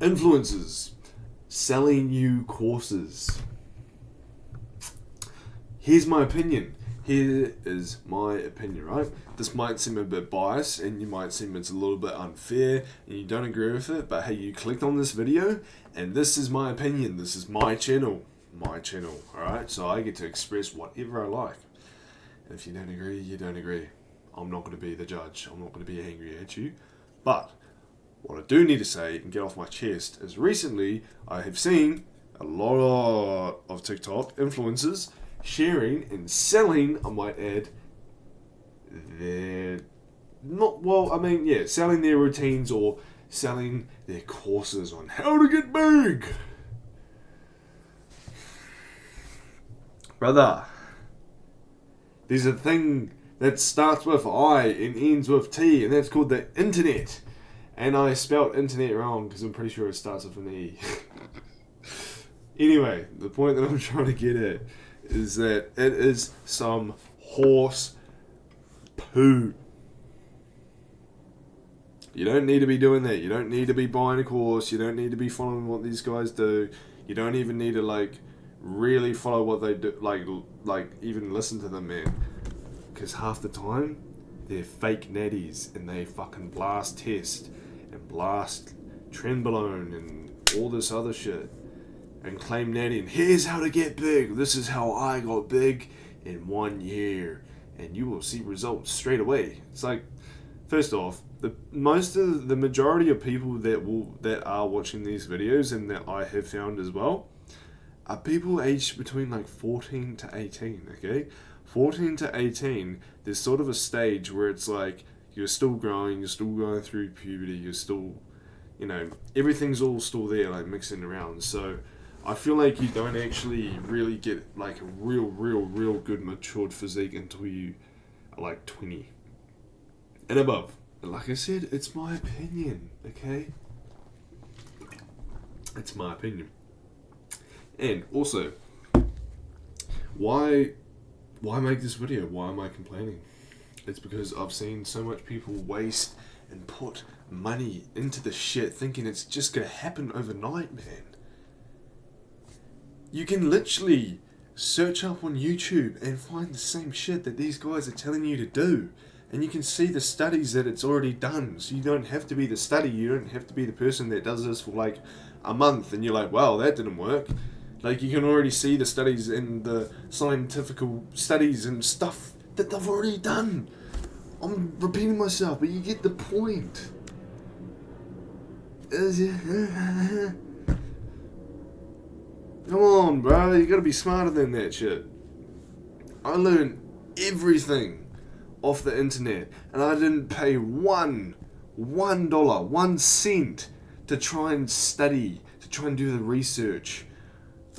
Influencers selling you courses. Here's my opinion. Here is my opinion, right? This might seem a bit biased and you might seem it's a little bit unfair and you don't agree with it, but hey, you clicked on this video and this is my opinion. This is my channel. Alright? So I get to express whatever I like. And if you don't agree, you don't agree. I'm not going to be the judge. I'm not going to be angry at you. But what I do need to say and get off my chest is recently I have seen a lot of TikTok influencers sharing and selling, I might add, selling their routines or selling their courses on how to get big. Brother, there's a thing that starts with I and ends with T, and that's called the internet. And I spelled internet wrong because I'm pretty sure it starts with an E. Anyway, the point that I'm trying to get at is that it is some horse poo. You don't need to be doing that. You don't need to be buying a course. You don't need to be following what these guys do. You don't even need to really follow what they do. Like even listen to them, man. Because half the time they're fake natties and they fucking blast test and blast trenbolone and all this other shit. And claim natty, and here's how to get big. This is how I got big in 1 year, and you will see results straight away. It's like, first off, the majority of people that are watching these videos and that I have found as well are people aged between 14 to 18. Okay, 14 to 18. There's sort of a stage where it's like you're still growing, you're still going through puberty, you're still, everything's all still there, mixing around. So I feel like you don't actually really get a real good matured physique until you are 20 and above. And like I said, it's my opinion, okay? It's my opinion. And also, why make this video? Why am I complaining? It's because I've seen so much people waste and put money into the shit thinking it's just gonna happen overnight, man. You can literally search up on YouTube and find the same shit that these guys are telling you to do. And you can see the studies that it's already done. So you don't have to be the study. You don't have to be the person that does this for a month and you're like, wow, that didn't work. You can already see the studies and the scientific studies and stuff that they've already done. I'm repeating myself, but you get the point. Come on, bro. You gotta be smarter than that shit. I learned everything off the internet, and I didn't pay $1 to try and study, to try and do the research,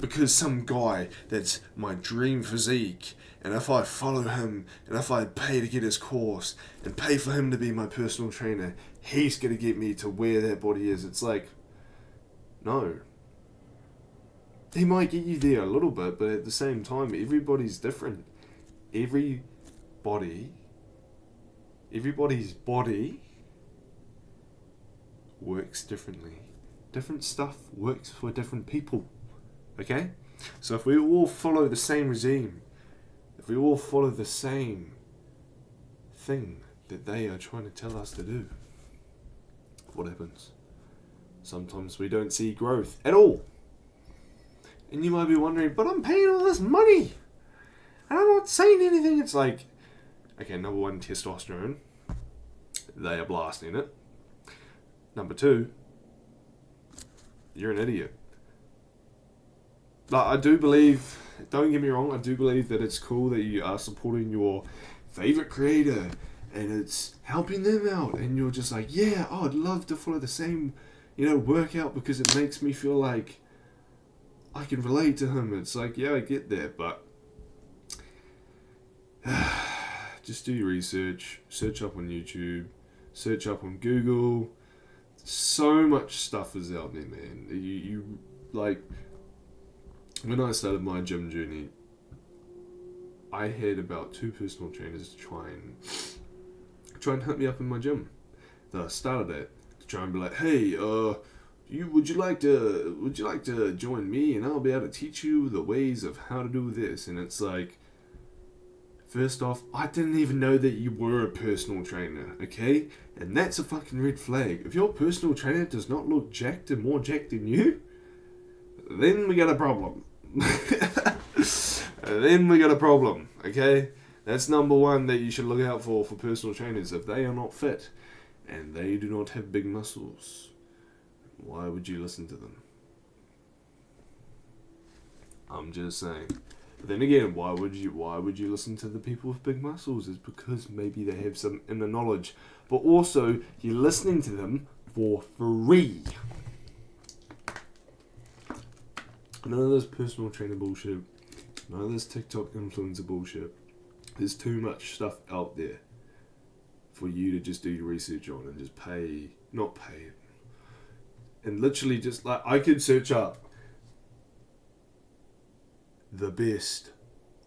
because some guy that's my dream physique, and if I follow him, and if I pay to get his course, and pay for him to be my personal trainer, he's gonna get me to where that body is. It's no. He might get you there a little bit, but at the same time, everybody's different. Everybody's body works differently. Different stuff works for different people. Okay? So if we all follow the same regime, if we all follow the same thing that they are trying to tell us to do, what happens? Sometimes we don't see growth at all. And you might be wondering, but I'm paying all this money and I'm not saying anything. It's okay, number one, testosterone. They are blasting it. Number two, you're an idiot. I do believe, don't get me wrong, I do believe that it's cool that you are supporting your favorite creator and it's helping them out, and you're just yeah, I'd love to follow the same, workout because it makes me feel like I can relate to him. It's yeah, I get that, but just do your research, search up on YouTube, search up on Google. So much stuff is out there, man. You when I started my gym journey, I had about 2 personal trainers to try and hit me up in my gym that I started at, to try and be hey, would you like to join me and I'll be able to teach you the ways of how to do this? And it's like, first off, I didn't even know that you were a personal trainer, okay? And that's a fucking red flag. If your personal trainer does not look jacked and more jacked than you, then we got a problem. Then we got a problem, okay? That's number one that you should look out for personal trainers. If they are not fit and they do not have big muscles, why would you listen to them? I'm just saying. But then again, why would you listen to the people with big muscles? It's because maybe they have some inner knowledge. But also, you're listening to them for free. None of this personal trainer bullshit. None of this TikTok influencer bullshit. There's too much stuff out there for you to just do your research on and just not pay. And literally just like, I could search up the best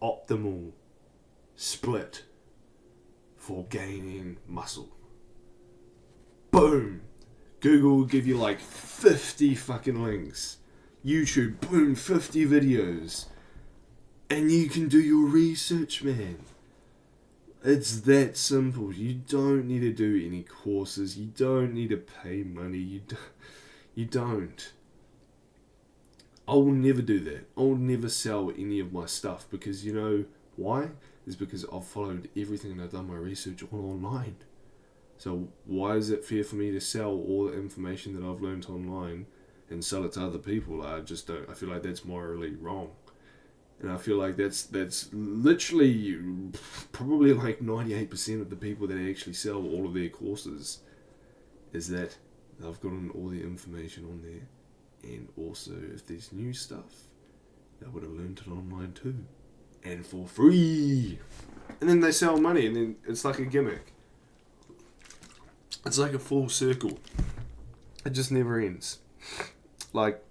optimal split for gaining muscle. Boom! Google will give you like 50 fucking links. YouTube, boom, 50 videos. And you can do your research, man. It's that simple. You don't need to do any courses. You don't need to pay money. You don't. I will never do that. I will never sell any of my stuff because you know why? It's because I've followed everything and I've done my research all online. So why is it fair for me to sell all the information that I've learned online and sell it to other people? I just don't. I feel like that's morally wrong. And I feel like that's literally probably like 98% of the people that actually sell all of their courses is that they've gotten all the information on there. And also, if there's new stuff, they would have learned it online too. And for free. And then they sell money, and then it's like a gimmick. It's like a full circle. It just never ends. Like,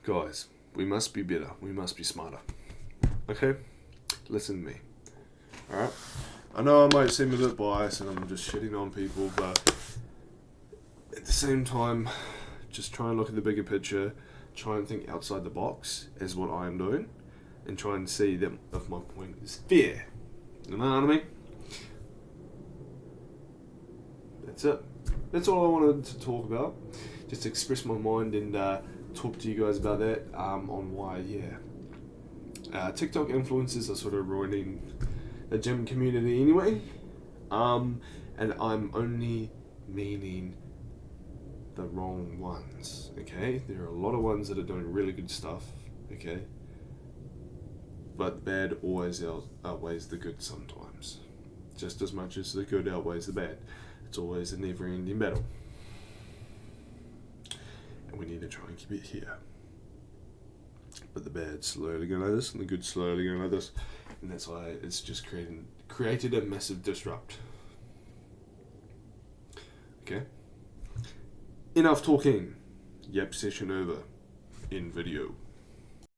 guys, we must be better. We must be smarter. Okay? Listen to me. Alright? I know I might seem a bit biased and I'm just shitting on people, but at the same time, just try and look at the bigger picture, try and think outside the box, is what I am doing, and try and see that if my point is fair. You know what I mean? That's it. That's all I wanted to talk about. Just express my mind and talk to you guys about that on why, TikTok influencers are sort of ruining the gym community anyway. And I'm only meaning the wrong ones, okay? There are a lot of ones that are doing really good stuff, okay? But the bad always outweighs the good sometimes. Just as much as the good outweighs the bad. It's always a never-ending battle. And we need to try and keep it here. But the bad's slowly going like this, and the good's slowly going like this. And that's why it's just created a massive disrupt. Okay? Enough talking. Yep, session over. In video.